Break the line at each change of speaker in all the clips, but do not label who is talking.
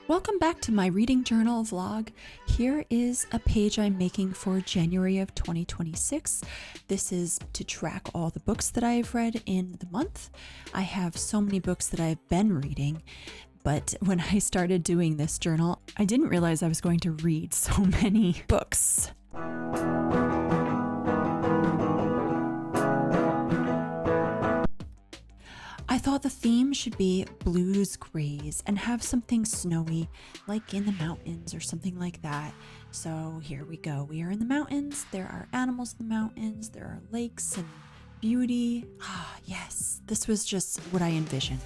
Welcome back to my reading journal vlog. Here is a page I'm making for January of 2026. This is to track all the books that I've read in the month. I have so many books that I've been reading, but when I started doing this journal, I didn't realize I was going to read so many books. I thought the theme should be blues, grays, and have something snowy, like in the mountains or something like that. So here we go. We are in the mountains. There are animals in the mountains. There are lakes and beauty. Ah, yes, this was just what I envisioned.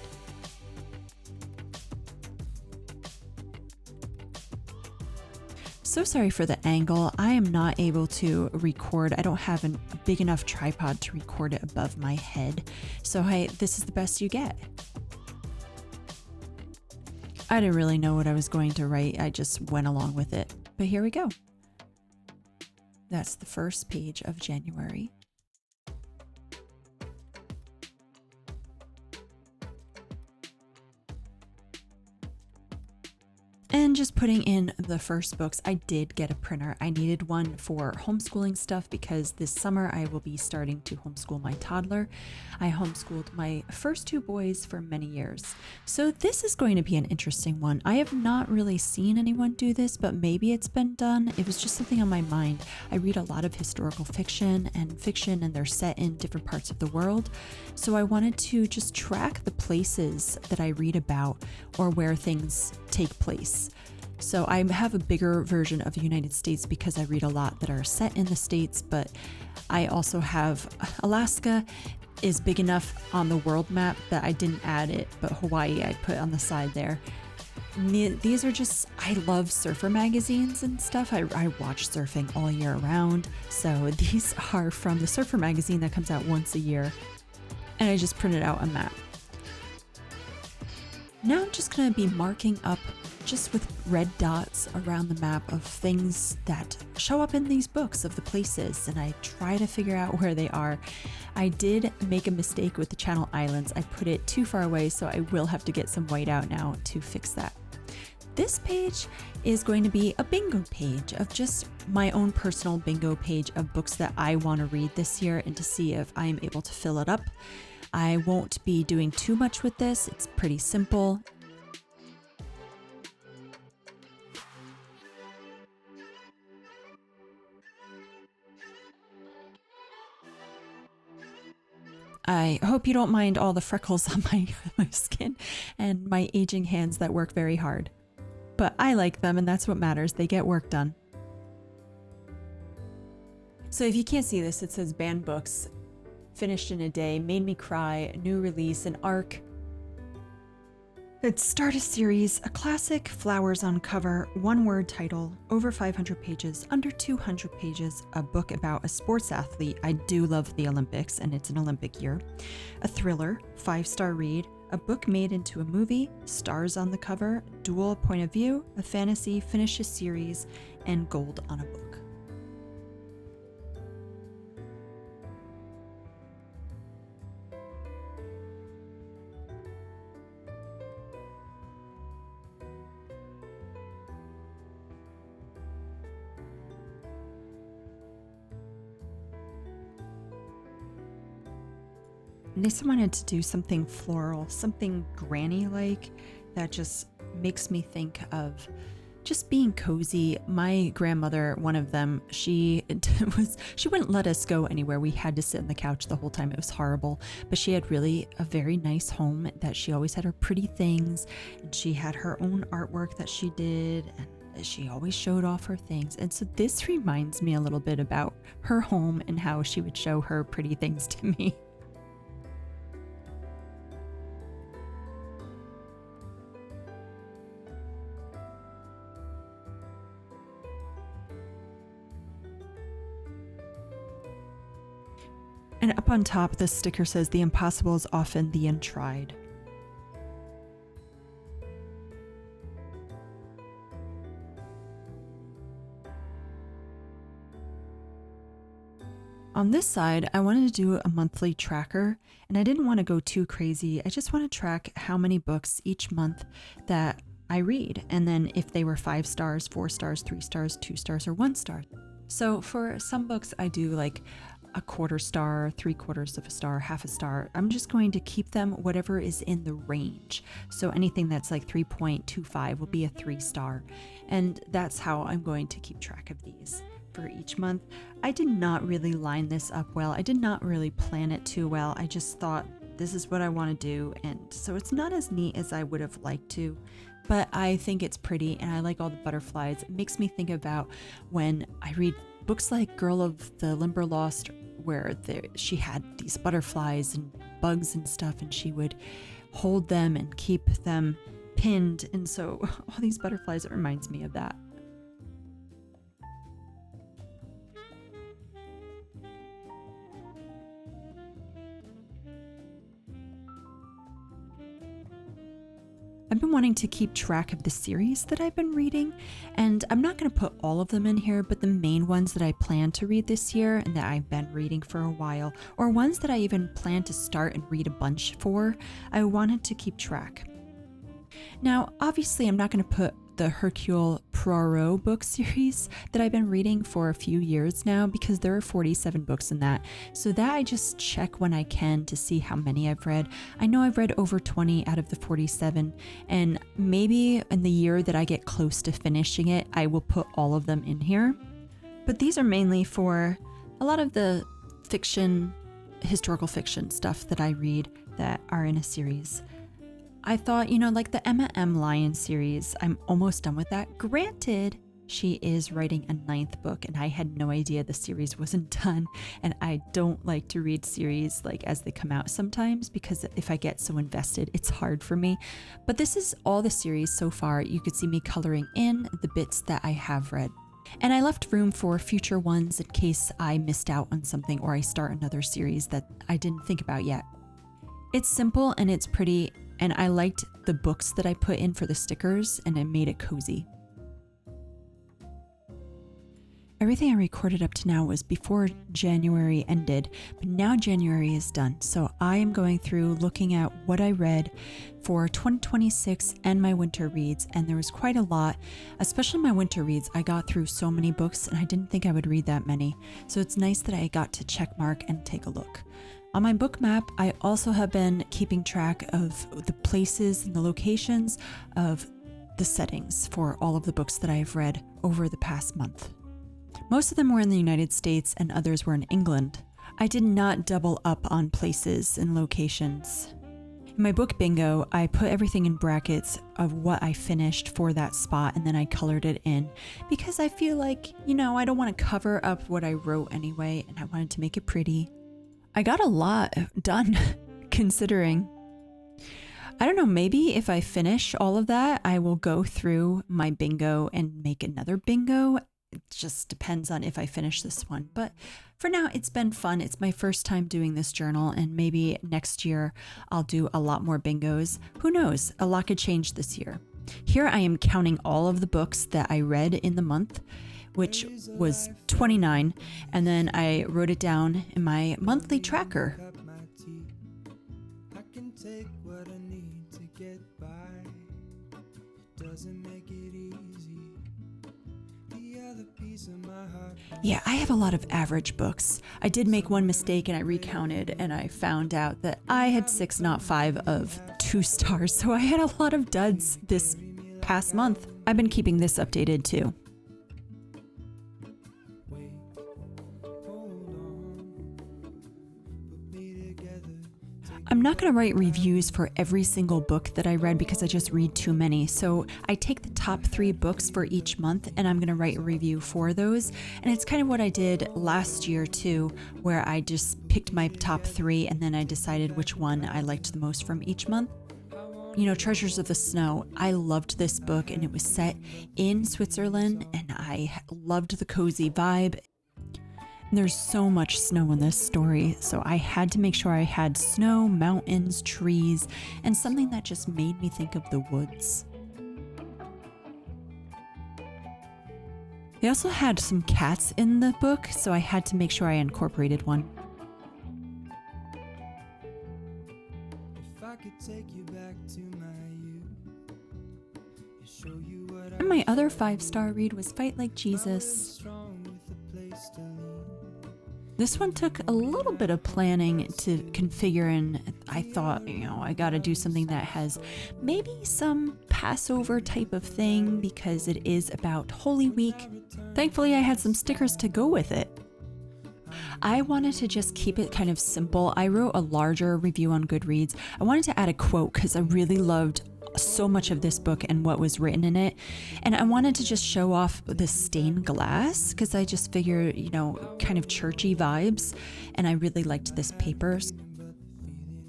So sorry for the angle. I am not able to record. I don't have a big enough tripod to record it above my head. So this is the best you get. I didn't really know what I was going to write. I just went along with it. But here we go. That's the first page of January. And just putting in the first books, I did get a printer. I needed one for homeschooling stuff because this summer I will be starting to homeschool my toddler. I homeschooled my first two boys for many years. So this is going to be an interesting one. I have not really seen anyone do this, but maybe it's been done. It was just something on my mind. I read a lot of historical fiction, and they're set in different parts of the world. So I wanted to just track the places that I read about or where things take place. So I have a bigger version of the United States because I read a lot that are set in the States, but I also have Alaska is big enough on the world map that I didn't add it, but Hawaii I put on the side there. These are just, I love surfer magazines and stuff. I watch surfing all year round. So these are from the Surfer magazine that comes out once a year. And I just printed out a map. Now I'm just going to be marking up just with red dots around the map of things that show up in these books of the places, and I try to figure out where they are. I did make a mistake with the Channel Islands. I put it too far away, so I will have to get some white out now to fix that. This page is going to be a bingo page of just my own personal bingo page of books that I want to read this year and to see if I'm able to fill it up. I won't be doing too much with this. It's pretty simple. I hope you don't mind all the freckles on my skin and my aging hands that work very hard. But I like them, and that's what matters. They get work done. So if you can't see this, it says Banned Books, Finished in a Day, Made Me Cry, New Release, an ARC. It's Start a Series, a classic, flowers on cover, one-word title, over 500 pages, under 200 pages, a book about a sports athlete. I do love the Olympics, and it's an Olympic year. A thriller, 5-star read, a book made into a movie, stars on the cover, dual point of view, a fantasy, finish a series, and gold on a book. I just wanted to do something floral, something granny-like that just makes me think of just being cozy. My grandmother, one of them, she wouldn't let us go anywhere. We had to sit on the couch the whole time. It was horrible. But she had really a very nice home that she always had her pretty things, and she had her own artwork that she did, and she always showed off her things. And so this reminds me a little bit about her home and how she would show her pretty things to me. And up on top, this sticker says, "The impossible is often the untried." On this side, I wanted to do a monthly tracker, and I didn't want to go too crazy. I just want to track how many books each month that I read. And then if they were 5 stars, 4 stars, 3 stars, 2 stars, or 1 star. So for some books, I do like a quarter star, 3/4 of a star, half a star. I'm just going to keep them whatever is in the range. So anything that's like 3.25 will be a 3 star. And that's how I'm going to keep track of these for each month. I did not really line this up well. I did not really plan it too well. I just thought this is what I want to do. And so it's not as neat as I would have liked to, but I think it's pretty and I like all the butterflies. It makes me think about when I read books like Girl of the Limberlost, where she had these butterflies and bugs and stuff, and she would hold them and keep them pinned. And so all these butterflies, it reminds me of that. I've been wanting to keep track of the series that I've been reading, and I'm not going to put all of them in here, but the main ones that I plan to read this year and that I've been reading for a while, or ones that I even plan to start and read a bunch for, I wanted to keep track. Now, obviously, I'm not going to put the Hercule Poirot book series that I've been reading for a few years now because there are 47 books in that. So that I just check when I can to see how many I've read. I know I've read over 20 out of the 47, and maybe in the year that I get close to finishing it, I will put all of them in here. But these are mainly for a lot of the fiction, historical fiction stuff that I read that are in a series. I thought, like the Emma M. Lyon series, I'm almost done with that. Granted, she is writing a 9th book, and I had no idea the series wasn't done. And I don't like to read series like as they come out sometimes, because if I get so invested, it's hard for me. But this is all the series so far. You could see me coloring in the bits that I have read. And I left room for future ones in case I missed out on something or I start another series that I didn't think about yet. It's simple and it's pretty, and I liked the books that I put in for the stickers, and it made it cozy. Everything I recorded up to now was before January ended, but now January is done. So I am going through looking at what I read for 2026 and my winter reads, and there was quite a lot, especially my winter reads. I got through so many books and I didn't think I would read that many. So it's nice that I got to check mark and take a look. On my book map, I also have been keeping track of the places and the locations of the settings for all of the books that I have read over the past month. Most of them were in the United States and others were in England. I did not double up on places and locations. In my book bingo, I put everything in brackets of what I finished for that spot, and then I colored it in because I feel like, I don't want to cover up what I wrote anyway, and I wanted to make it pretty. I got a lot done considering. I don't know, maybe if I finish all of that, I will go through my bingo and make another bingo. It just depends on if I finish this one. But for now, it's been fun. It's my first time doing this journal, and maybe next year I'll do a lot more bingos. Who knows? A lot could change this year. Here I am counting all of the books that I read in the month, which was 29, and then I wrote it down in my monthly tracker. Yeah, I have a lot of average books. I did make one mistake and I recounted and I found out that I had 6, not 5 of 2 stars, so I had a lot of duds this past month. I've been keeping this updated too. I'm not going to write reviews for every single book that I read because I just read too many. So I take the top 3 books for each month and I'm going to write a review for those. And it's kind of what I did last year too, where I just picked my top 3 and then I decided which one I liked the most from each month. Treasures of the Snow. I loved this book and it was set in Switzerland and I loved the cozy vibe. There's so much snow in this story, so I had to make sure I had snow, mountains, trees, and something that just made me think of the woods. They also had some cats in the book, so I had to make sure I incorporated one.
If I could take you back to my youth, you
my other 5-star read was Fight Like Jesus. This one took a little bit of planning to configure, and I thought, I got to do something that has maybe some Passover type of thing because it is about Holy Week. Thankfully, I had some stickers to go with it. I wanted to just keep it kind of simple. I wrote a larger review on Goodreads. I wanted to add a quote because I really loved so much of this book and what was written in it. And I wanted to just show off the stained glass because I just figure, kind of churchy vibes. And I really liked this paper.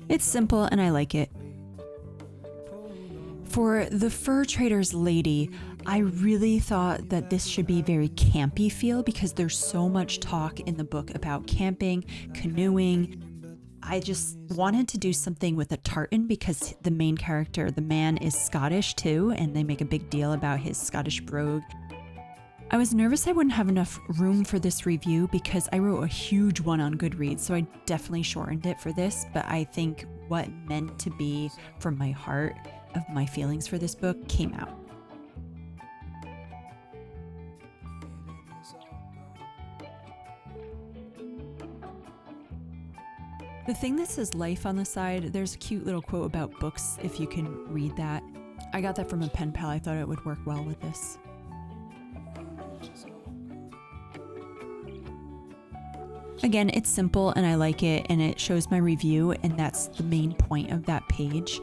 It's simple and I like it. For The Fur Trader's Lady, I really thought that this should be very campy feel because there's so much talk in the book about camping, canoeing. I just wanted to do something with a tartan because the main character, the man, is Scottish too, and they make a big deal about his Scottish brogue. I was nervous I wouldn't have enough room for this review because I wrote a huge one on Goodreads, so I definitely shortened it for this, but I think what meant to be from my heart of my feelings for this book came out. The thing that says life on the side, there's a cute little quote about books if you can read that. I got that from a pen pal. I thought it would work well with this. Again, it's simple and I like it, and it shows my review, and that's the main point of that page.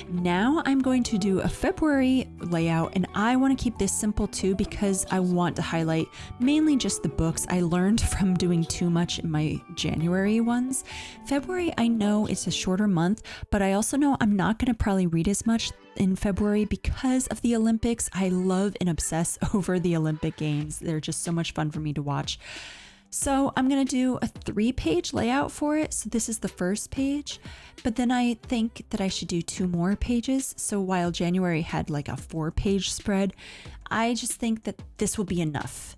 Now I'm going to do a February layout, and I want to keep this simple too because I want to highlight mainly just the books I learned from doing too much in my January ones. February, I know it's a shorter month, but I also know I'm not going to probably read as much in February because of the Olympics. I love and obsess over the Olympic Games. They're just so much fun for me to watch. So I'm going to do a 3-page layout for it. So this is the first page, but then I think that I should do 2 more pages. So while January had like a 4-page spread, I just think that this will be enough.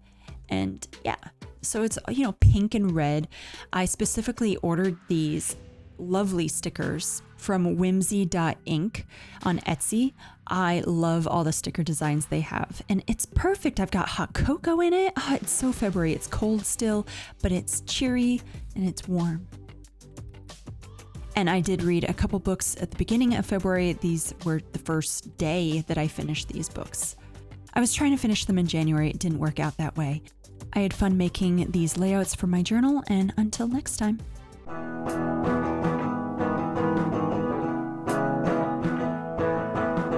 And yeah, so it's, pink and red. I specifically ordered these lovely stickers from whimsy.ink on Etsy. I love all the sticker designs they have, and it's perfect. I've got hot cocoa in it. Oh, it's so February. It's cold still, but it's cheery and it's warm. And I did read a couple books at the beginning of February. These were the first day that I finished these books. I was trying to finish them in January. It didn't work out that way. I had fun making these layouts for my journal, and until next time.